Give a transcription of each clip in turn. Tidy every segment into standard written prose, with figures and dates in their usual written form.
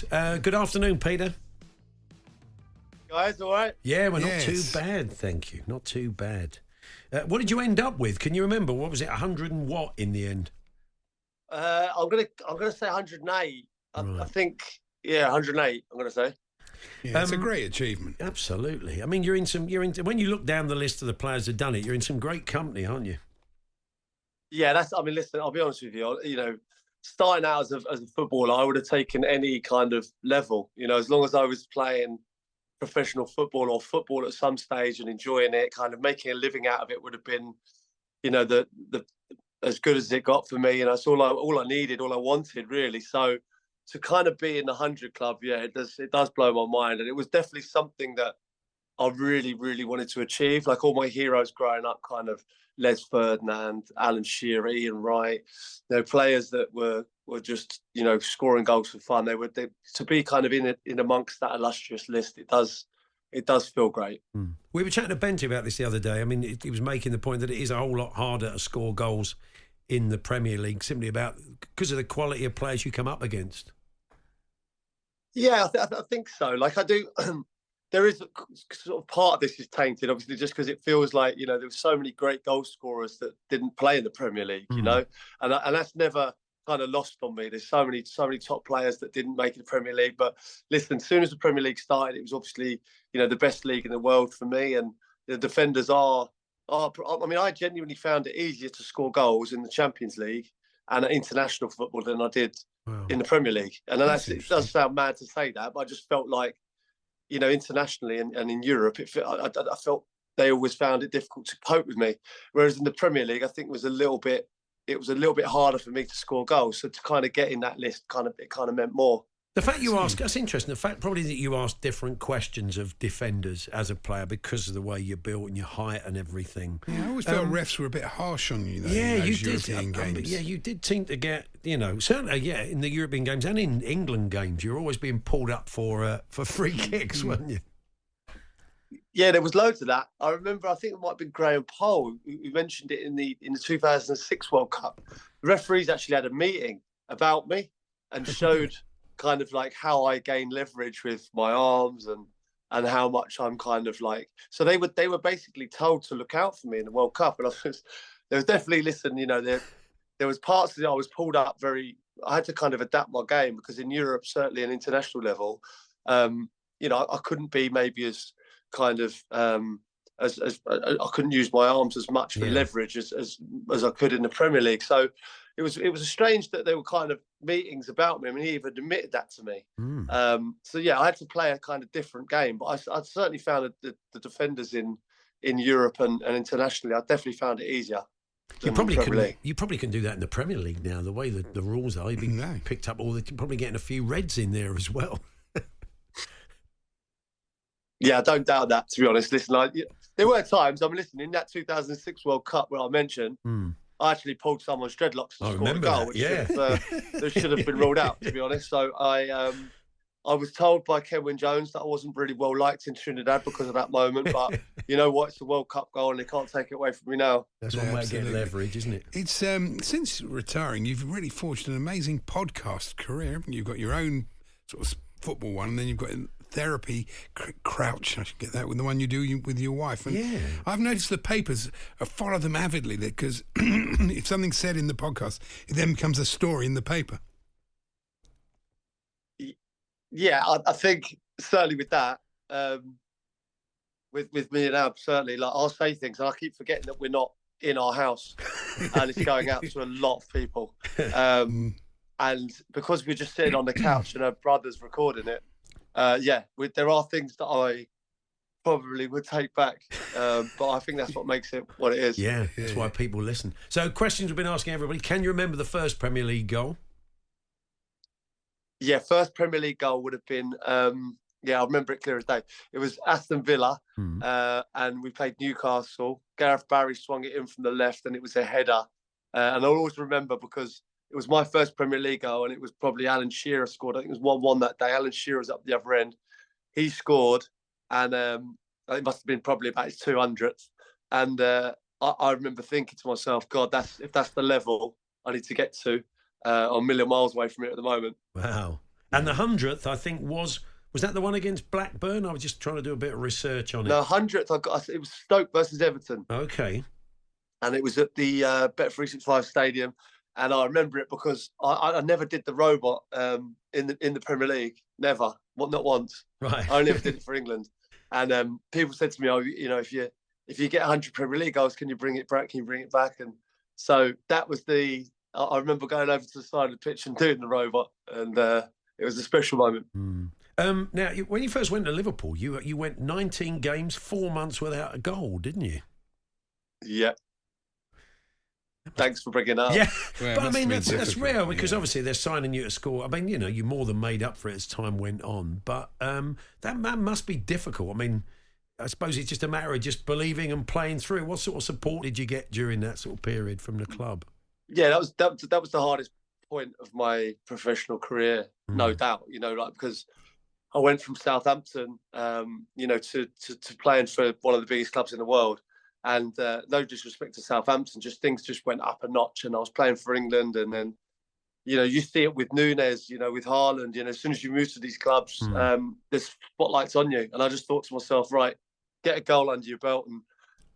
Good afternoon, Peter. Guys, all right? Yeah, we're not too bad, thank you. Not too bad. What did you end up with? Can you remember? What was it? 100 and what in the end? I'm gonna say 108. I think 108. I'm gonna say. Yeah, it's a great achievement. Absolutely. I mean, when you look down the list of the players who've done it, you're in some great company, aren't you? Yeah, listen, I'll be honest with you. You know, starting out as a footballer, I would have taken any kind of level. You know, as long as I was playing professional football or football at some stage and enjoying it, kind of making a living out of it would have been, you know, the as good as it got for me. And that's all I needed, all I wanted, really. So to kind of be in the 100 club, yeah, it does blow my mind. And it was definitely something that I really, really wanted to achieve. Like all my heroes growing up, kind of Les Ferdinand, Alan Shearer, Ian Wright, you know, players that were just, you know, scoring goals for fun. To be kind of in amongst that illustrious list. It does feel great. We were chatting to Benty about this the other day. I mean, he was making the point that it is a whole lot harder to score goals in the Premier League simply because of the quality of players you come up against. Yeah, I think so. Like I do. There is sort of part of this is tainted, obviously, just because it feels like, you know, there were so many great goal scorers that didn't play in the Premier League, you know, and that's never kind of lost on me. There's so many top players that didn't make it the Premier League. But listen, as soon as the Premier League started, it was obviously, you know, the best league in the world for me. And the defenders I mean, I genuinely found it easier to score goals in the Champions League and at international football than I did in the Premier League. And it does sound mad to say that, but I just felt like, you know, internationally and in Europe, I felt they always found it difficult to cope with me. Whereas in the Premier League, I think it was a little bit harder for me to score goals. So to kind of get in that list, it kind of meant more. The fact you ask, that's interesting. The fact probably that you ask different questions of defenders as a player because of the way you're built and your height and everything. Yeah, I always felt refs were a bit harsh on you, though, in those European games. Yeah, you did seem to get, you know, certainly, in the European games and in England games, you're always being pulled up for free kicks, weren't you? Yeah, there was loads of that. I remember, I think it might have been Graham Poll who mentioned it in the 2006 World Cup. The referees actually had a meeting about me and showed kind of like how I gain leverage with my arms and how much I'm kind of like. So they were basically told to look out for me in the World Cup, and there was definitely, listen, you know, there was parts that I was pulled up I had to kind of adapt my game because in Europe, certainly an international level, you know, I couldn't be maybe as kind of as I couldn't use my arms as much for leverage as I could in the Premier League. So it was strange that there were kind of meetings about me. I mean, he even admitted that to me. So yeah, I had to play a kind of different game, but I certainly found that the defenders in Europe and internationally, I definitely found it easier. You probably can do that in the Premier League now. The way the rules are, you've been picked up probably getting a few reds in there as well. Yeah, I don't doubt that, to be honest. Listen, there were times, listen, in that 2006 World Cup where I mentioned, I actually pulled someone's dreadlocks to score a goal, which should have been ruled out, to be honest. So I was told by Kenwyne Jones that I wasn't really well liked in Trinidad because of that moment. But you know what? It's a World Cup goal and they can't take it away from me now. That's one way to get leverage, isn't it? It's since retiring, you've really forged an amazing podcast career, haven't you? You've got your own sort of football one, and then you've got therapy crouch, I should get that, with the one you do with your wife. And I've noticed the papers follow them avidly because if something's said in the podcast, it then becomes a story in the paper. Yeah, I think certainly with that, with me and Ab, certainly, like I'll say things and I keep forgetting that we're not in our house and it's going out to a lot of people. And because we're just sitting on the couch and her brother's recording it, there are things that I probably would take back, but I think that's what makes it what it is. Yeah, that's why people listen. So questions we've been asking everybody. Can you remember the first Premier League goal? Yeah, first Premier League goal would have been, I remember it clear as day. It was Aston Villa, and we played Newcastle. Gareth Barry swung it in from the left, and it was a header. And I'll always remember because it was my first Premier League goal, and it was probably Alan Shearer scored. I think it was 1-1 that day. Alan Shearer was up the other end. He scored, and it must have been probably about his 200th. And I remember thinking to myself, God, if that's the level I need to get to, I'm a million miles away from it at the moment. Wow. And the 100th, I think, was that the one against Blackburn? I was just trying to do a bit of research on it. No, 100th, it was Stoke versus Everton. Okay. And it was at the Bet365 Stadium. And I remember it because I never did the robot in the Premier League. Never. Not once. Right. I only ever did it for England. And people said to me, "Oh, if you get 100 Premier League goals, can you bring it back? Can you bring it back?" And so that was I remember going over to the side of the pitch and doing the robot, and it was a special moment. Now, when you first went to Liverpool, you went 19 games, 4 months without a goal, didn't you? Yeah. Thanks for bringing that up. Yeah, Well, but I mean, that's difficult, rare because yeah. obviously they're signing you to score. I mean, you more than made up for it as time went on. But that must be difficult. I mean, I suppose it's just a matter of just believing and playing through. What sort of support did you get during that sort of period from the club? Yeah, that was the hardest point of my professional career, no doubt. Because I went from Southampton, to playing for one of the biggest clubs in the world. And no disrespect to Southampton, things just went up a notch. And I was playing for England, and then, you see it with Nunes, with Haaland. As soon as you move to these clubs, there's spotlights on you. And I just thought to myself, right, get a goal under your belt and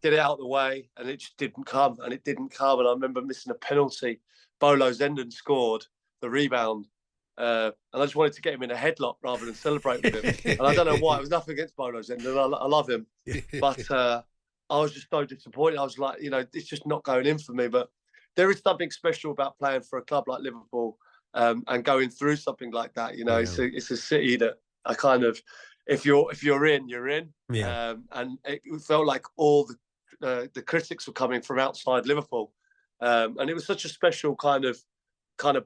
get it out of the way. And it just didn't come, and it didn't come. And I remember missing a penalty. Bolo Zenden scored the rebound. And I just wanted to get him in a headlock rather than celebrate with him. And I don't know why. It was nothing against Bolo Zenden. I love him. But I was just so disappointed. I was like, it's just not going in for me. But there is something special about playing for a club like Liverpool and going through something like that. It's a city that I kind of, if you're in, you're in. Yeah. And it felt like all the critics were coming from outside Liverpool, and it was such a special kind of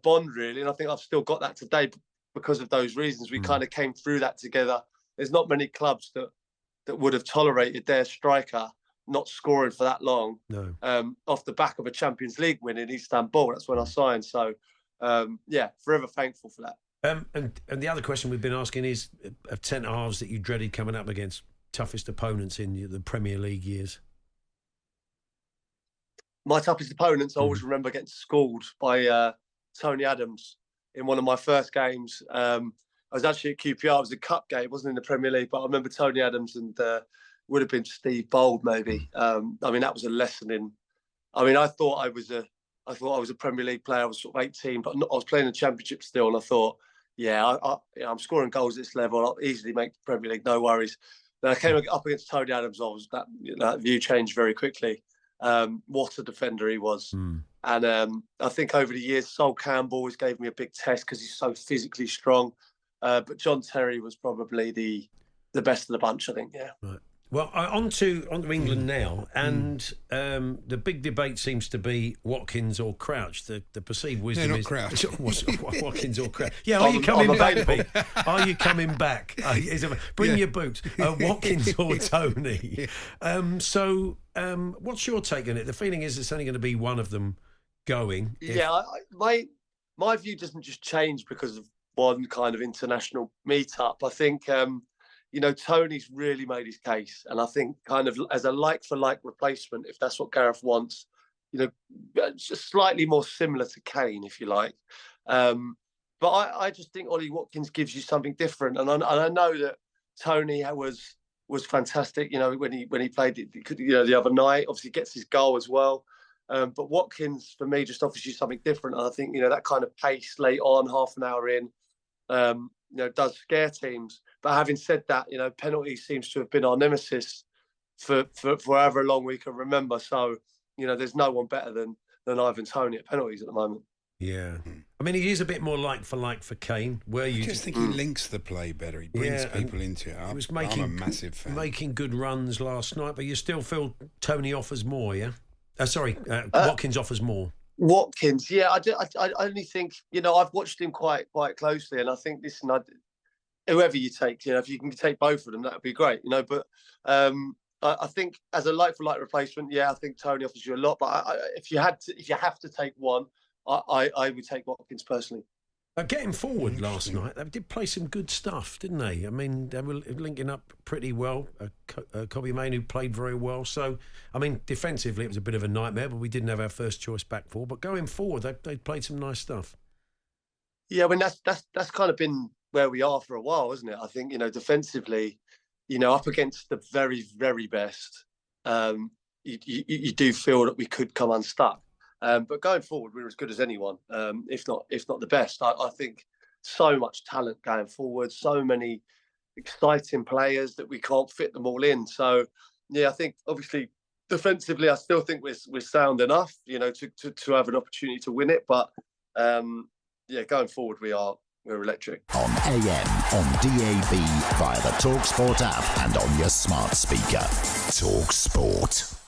bond, really. And I think I've still got that today because of those reasons. We kind of came through that together. There's not many clubs that would have tolerated their striker not scoring for that long. No. Off the back of a Champions League win in Istanbul. That's when I signed. So, forever thankful for that. And the other question we've been asking is of centre halves that you dreaded coming up against, toughest opponents in the Premier League years. My toughest opponents, I always remember getting schooled by Toney Adams in one of my first games. I was actually at QPR. It was a cup game. It wasn't in the Premier League, but I remember Toney Adams and would have been Steve Bold maybe. That was a lesson in. I thought I was a Premier League player. I was sort of 18, but I was playing the Championship still, and I thought, I'm scoring goals at this level. I'll easily make the Premier League, no worries. Then I came up against Toney Adams. That view changed very quickly. What a defender he was. And I think over the years, Sol Campbell always gave me a big test because he's so physically strong. But John Terry was probably the best of the bunch, I think. Yeah. Right. Well, on to England now, and the big debate seems to be Watkins or Crouch. The perceived wisdom not is Crouch. Watkins or Crouch. Yeah, are you coming back, Pete? Are you coming back? Bring your boots. Watkins or Toney? What's your take on it? The feeling is it's only going to be one of them going. My view doesn't just change because of one kind of international meetup. I think. Toney's really made his case. And I think kind of as a like-for-like replacement, if that's what Gareth wants, just slightly more similar to Kane, if you like. But I just think Ollie Watkins gives you something different. And I know that Toney was fantastic, when he played the other night. Obviously gets his goal as well. But Watkins, for me, just offers you something different. And I think, that kind of pace late on, half an hour in, does scare teams. But having said that, penalties seems to have been our nemesis for however long we can remember. So, there's no one better than Ivan Toney at penalties at the moment. Yeah. I mean, he is a bit more like for Kane. I just think he links the play better. He brings people into it. He was I'm a massive fan. Making good runs last night, but you still feel Toney offers more, yeah? Watkins offers more. Watkins, yeah. I only think, I've watched him quite closely, and I think, whoever you take, if you can take both of them, that would be great, But I think as a like-for-like replacement, I think Toney offers you a lot. But if you have to take one, I would take Watkins personally. Getting forward last night, they did play some good stuff, didn't they? I mean, they were linking up pretty well. Kobbie Mainoo played very well. So, I mean, defensively, it was a bit of a nightmare, but we didn't have our first choice back four. But going forward, they played some nice stuff. Yeah, I mean that's kind of been where we are for a while, isn't it? I think, defensively, up against the very, very best, you do feel that we could come unstuck. But going forward, we're as good as anyone, if not the best. I think so much talent going forward, so many exciting players that we can't fit them all in. So yeah, I think obviously defensively, I still think we're sound enough, to have an opportunity to win it. But yeah, going forward, we're electric. On AM, on DAB, via the talkSPORT app, and on your smart speaker. talkSPORT.